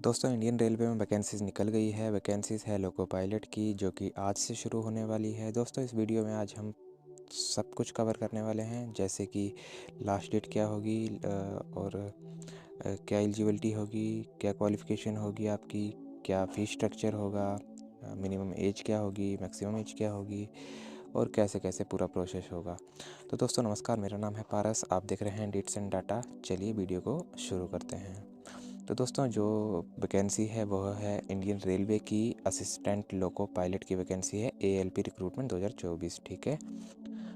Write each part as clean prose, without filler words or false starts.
दोस्तों Indian railway में vacancies निकल गई है। वैकेंसीज़ है लोको पायलट की, जो कि आज से शुरू होने वाली है। दोस्तों इस वीडियो में आज हम सब कुछ कवर करने वाले हैं, जैसे कि लास्ट डेट क्या होगी, और क्या एलिजिबिलिटी होगी, क्या क्वालिफ़िकेशन होगी आपकी, क्या फ़ीस स्ट्रक्चर होगा, मिनिमम एज क्या होगी, मैक्सिमम एज क्या होगी, और कैसे कैसे पूरा प्रोसेस होगा। तो दोस्तों नमस्कार, मेरा नाम है पारस, आप देख रहे हैं डेट्स एंड डाटा। चलिए वीडियो को शुरू करते हैं। तो दोस्तों जो वैकेंसी है वह है इंडियन रेलवे की असिस्टेंट लोको पायलट की वैकेंसी है, एएलपी रिक्रूटमेंट 2024। ठीक है।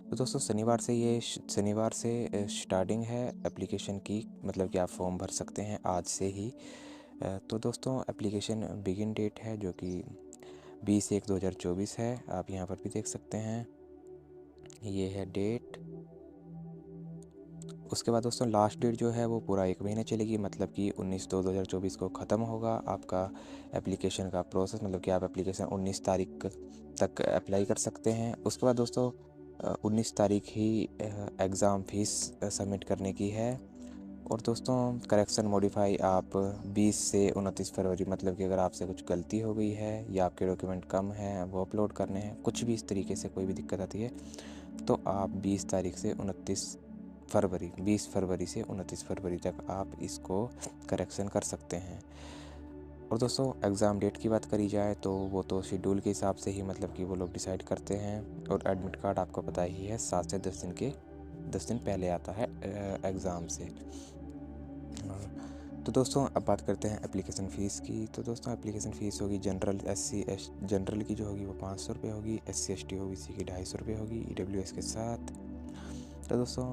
तो दोस्तों शनिवार से स्टार्टिंग है एप्लीकेशन की, मतलब कि आप फॉर्म भर सकते हैं आज से ही। तो दोस्तों एप्लीकेशन बिगिन डेट है जो कि 20/1/2024 है। आप यहाँ पर भी देख सकते हैं, ये है डेट। उसके बाद दोस्तों लास्ट डेट जो है वो पूरा 1 महीना चलेगी, मतलब कि 19/2/2024 को ख़त्म होगा आपका एप्लीकेशन का प्रोसेस। मतलब कि आप एप्लीकेशन 19 तारीख तक अप्लाई कर सकते हैं। उसके बाद दोस्तों 19 तारीख ही एग्ज़ाम फ़ीस सबमिट करने की है। और दोस्तों करेक्शन मॉडिफाई आप 20 से 29 फरवरी, मतलब कि अगर आपसे कुछ गलती हो गई है या आपके डॉक्यूमेंट कम हैं वो अपलोड करने हैं, कुछ भी इस तरीके से कोई भी दिक्कत आती है, तो आप 20 फरवरी से 29 फरवरी तक आप इसको करेक्शन कर सकते हैं। और दोस्तों एग्ज़ाम डेट की बात करी जाए तो वो तो शेड्यूल के हिसाब से ही, मतलब कि वो लोग डिसाइड करते हैं। और एडमिट कार्ड आपको पता ही है 7 से 10 दिन पहले आता है एग्ज़ाम से। तो दोस्तों अब बात करते हैं एप्लीकेशन फ़ीस की। तो दोस्तों एप्लीकेशन फ़ीस होगी जनरल की जो होगी वो 500 रुपये होगी, SC ST OBC की 250 रुपये होगी, EWS के साथ। तो दोस्तों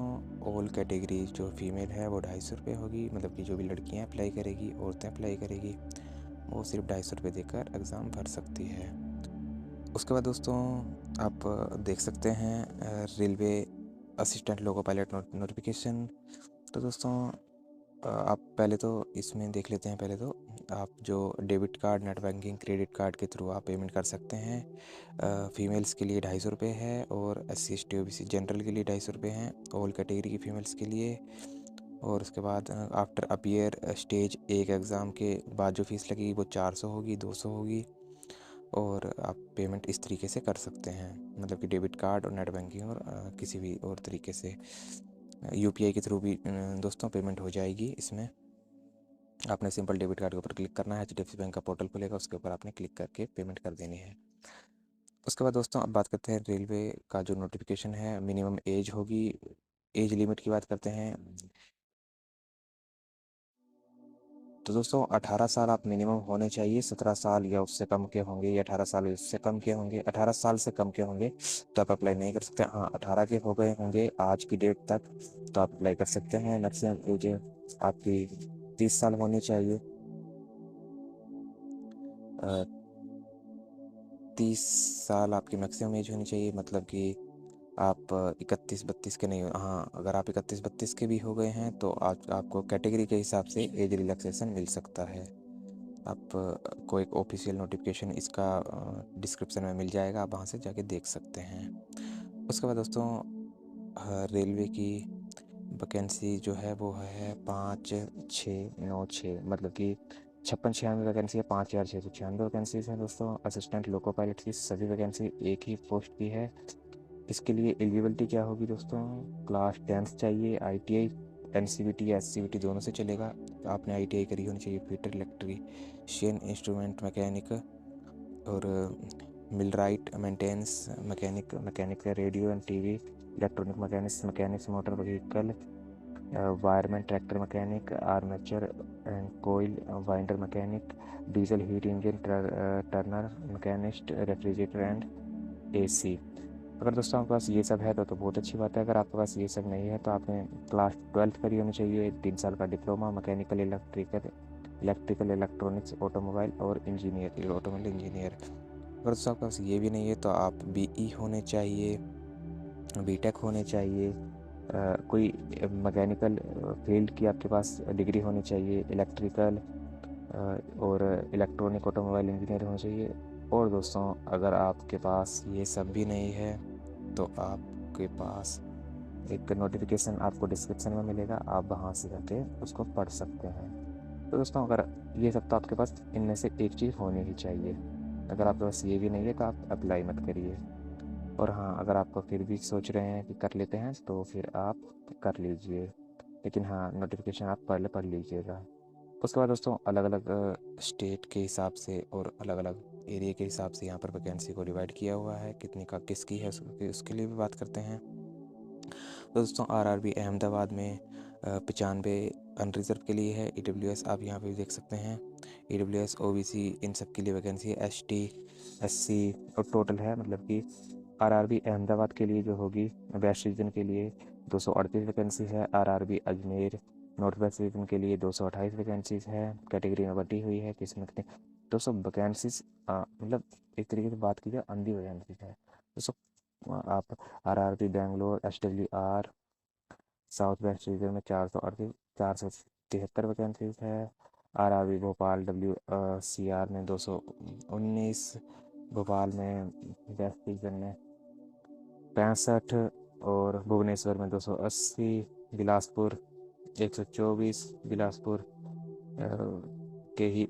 ऑल कैटेगरी जो फीमेल है वो 250 रुपये होगी, मतलब कि जो भी लड़कियां अप्लाई करेगी, औरतें अप्लाई करेगी, वो सिर्फ 250 रुपये देकर एग्ज़ाम भर सकती है। उसके बाद दोस्तों आप देख सकते हैं railway assistant loco pilot notification. तो दोस्तों आप पहले तो इसमें देख लेते हैं। पहले तो आप जो debit card, net banking, credit card के थ्रू आप पेमेंट कर सकते हैं। फीमेल्स के लिए 250 रुपये है, और SC ST OBC जनरल के लिए 250 रुपये हैं, ऑल कैटेगरी की फीमेल्स के लिए। और उसके बाद आफ्टर अपीयर स्टेज 1 एग्ज़ाम के बाद जो फ़ीस लगेगी वो 400 होगी, 200 होगी। और आप पेमेंट इस तरीके से कर सकते हैं, मतलब कि डेबिट कार्ड और नेट बैंकिंग, और किसी भी और तरीके से UPI के थ्रू भी दोस्तों पेमेंट हो जाएगी। इसमें आपने सिंपल डेबिट कार्ड के ऊपर क्लिक करना है, HDFC बैंक का पोर्टल खुलेगा, उसके ऊपर आपने क्लिक करके पेमेंट कर देनी है। उसके बाद दोस्तों अब बात करते हैं रेलवे का जो नोटिफिकेशन है, मिनिमम एज होगी। एज लिमिट की बात करते हैं तो दोस्तों 18 साल आप मिनिमम होने चाहिए। 17 साल या उससे कम के होंगे, या 18 साल या उससे कम के होंगे, 18 साल से कम के होंगे तो आप अप्लाई नहीं कर सकते। हाँ 18 के हो गए होंगे आज की डेट तक तो आप अप्लाई कर सकते हैं। मैक्सिमम एज आपकी 30 साल होनी चाहिए। 30 साल आपकी मैक्सिमम एज होनी चाहिए, मतलब कि आप 31-32 के नहीं हो। हाँ अगर आप 31-32 के भी हो गए हैं तो आपको कैटेगरी के हिसाब से एज रिलैक्सेशन मिल सकता है। आपको एक ऑफिशियल नोटिफिकेशन इसका डिस्क्रिप्शन में मिल जाएगा, आप वहाँ से जाके देख सकते हैं। उसके बाद दोस्तों रेलवे की वैकेंसी जो है वो है 5696, मतलब कि 56-96 वैकेंसी है। 5696 वैकेंसीज हैं दोस्तों। असिस्टेंट लोको पायलट की सभी वैकेंसी एक ही पोस्ट की है। इसके लिए एलिजिबिलिटी क्या होगी दोस्तों, क्लास 10th चाहिए, ITI, NCVT या SCVT दोनों से चलेगा। आपने ITI करी होनी चाहिए, फिटर, इलेक्ट्रीशियन, इंस्ट्रूमेंट मैकेनिक, और millwright, maintenance mechanic, mechanic radio and TV, electronic mechanics motor vehicle, wireman, tractor mechanic, armature and coil winder mechanic, diesel heat engine turner machinist, refrigerator and AC। अगर दोस्तों आपके पास ये सब है तो बहुत अच्छी बात है। अगर आपके पास ये सब नहीं है तो आपने क्लास 12th करी होनी चाहिए, 3 साल का diploma mechanical, electrical, electronics, automobile engineer. अगर दोस्तों आपके पास ये भी नहीं है तो आप BE होने चाहिए, BTech होने चाहिए, कोई मैकेनिकल फील्ड की आपके पास डिग्री होनी चाहिए, इलेक्ट्रिकल और इलेक्ट्रॉनिक ऑटोमोबाइल इंजीनियर होना चाहिए। और दोस्तों अगर आपके पास ये सब भी नहीं है तो आपके पास एक नोटिफिकेशन आपको डिस्क्रिप्शन में मिलेगा, आप वहाँ से जाके उसको पढ़ सकते हैं। तो दोस्तों अगर ये सब तो आपके पास इनमें से एक चीज़ होनी ही चाहिए। अगर आपके पास ये भी नहीं है तो आप अप्लाई मत करिए। और हाँ, अगर आप फिर भी सोच रहे हैं कि कर लेते हैं तो फिर आप कर लीजिए, लेकिन हाँ, नोटिफिकेशन आप पहले पढ़ लीजिएगा। उसके बाद दोस्तों अलग अलग स्टेट के हिसाब से और अलग अलग एरिया के हिसाब से यहाँ पर वैकेंसी को डिवाइड किया हुआ है, कितनी का किसकी है उसके लिए भी बात करते हैं। तो दोस्तों आरआरबी अहमदाबाद में 95 अनरिजर्व के लिए है। ईडब्ल्यूएस आप यहाँ पे भी देख सकते हैं, ईडब्ल्यूएस ओबीसी इन सब के लिए वैकेंसी है। एसटी एससी और टोटल है, मतलब कि आरआरबी अहमदाबाद के लिए जो होगी वेस्ट रीजन के लिए 238 वैकेंसी है। RRB Ajmer north west region के लिए 228 वैकेंसीज है। कैटेगरी में बटी हुई है किसमें कितने 200 वैकेंसीज, मतलब एक तरीके से बात की जाए अंधी वैकेंसीज है दोस्तों। आप RRB Bangalore SWR south west region में 473 वैकेंसीज है। आरआरबी भोपाल WCR में 219, भोपाल में वेस्ट रीजन में 65 और भुवनेश्वर में 280, बिलासपुर 124, बिलासपुर के ही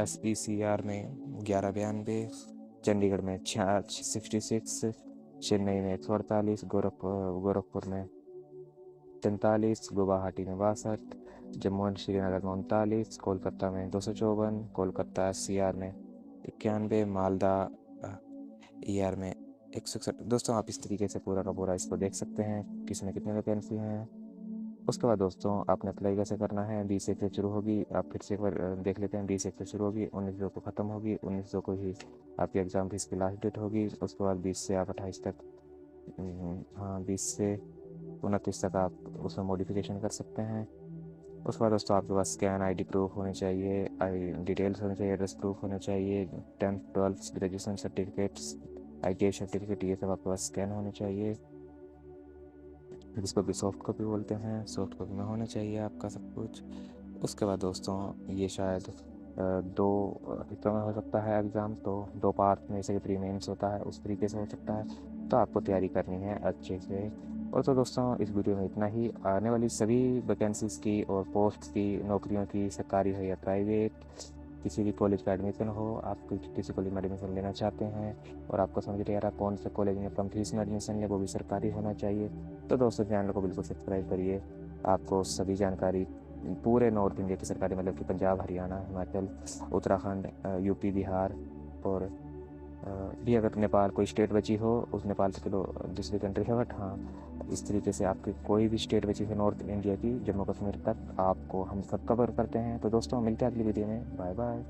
SECR में 1192, चंडीगढ़ में 66, चेन्नई में 148, गोरखपुर में 43, गुवाहाटी में 62, जम्मू एंड श्रीनगर में 39, कोलकाता में 254, कोलकाता SCR में 91, मालदा ER में 161। दोस्तों आप इस तरीके से पूरा का पूरा इसको देख सकते हैं किसमें कितनी वैकेंसी हैं। उसके बाद दोस्तों आपने अप्लाई कैसे करना है, 20 से शुरू होगी। आप फिर से एक बार देख लेते हैं, 20 से शुरू होगी, 19 को ख़त्म होगी, 19 को ही आपकी एग्ज़ाम फीस की लास्ट डेट होगी। उसके बाद 20 से आप 28 तक, हाँ 20 से 29 तक आप उसमें मॉडिफिकेशन कर सकते हैं। उसके बाद दोस्तों आपके पास स्कैन ID प्रूफ होने चाहिए, डिटेल्स होने चाहिए, एड्रेस प्रूफ होने चाहिए, 10th 12th graduation certificates, ITI certificate, ये सब आपके पास स्कैन होने चाहिए, जिसको भी सॉफ्ट कॉपी बोलते हैं। सॉफ्ट कॉपी में होना चाहिए आपका सब कुछ। उसके बाद दोस्तों ये शायद 2 हिस्सों में हो सकता है एग्ज़ाम, तो 2 पार्ट में से 3 मेंस होता है, उस तरीके से हो सकता है। तो आपको तैयारी करनी है अच्छे से। और तो दोस्तों इस वीडियो में इतना ही। आने वाली सभी वैकेंसीज़ की और पोस्ट की, नौकरियों की, सरकारी हो या प्राइवेट, किसी भी कॉलेज का एडमिशन हो, आप किसी कॉलेज में एडमिशन लेना चाहते हैं और आपको समझ नहीं आ रहा कौन से कॉलेज में कम फीस में एडमिशन ले, वो भी सरकारी होना चाहिए, तो दोस्तों चैनल को बिल्कुल सब्सक्राइब करिए। आपको सभी जानकारी पूरे नॉर्थ इंडिया की सरकारी, मतलब कि पंजाब, हरियाणा, हिमाचल, उत्तराखंड, यूपी, बिहार और भी अगर नेपाल कोई स्टेट बची हो, उस नेपाल से चलो दूसरी कंट्री है, बट हाँ इस तरीके से आपकी कोई भी स्टेट बची है नॉर्थ इंडिया की, जम्मू कश्मीर तक, आपको हम सब कवर करते हैं। तो दोस्तों मिलते हैं अगली वीडियो में। Bye bye.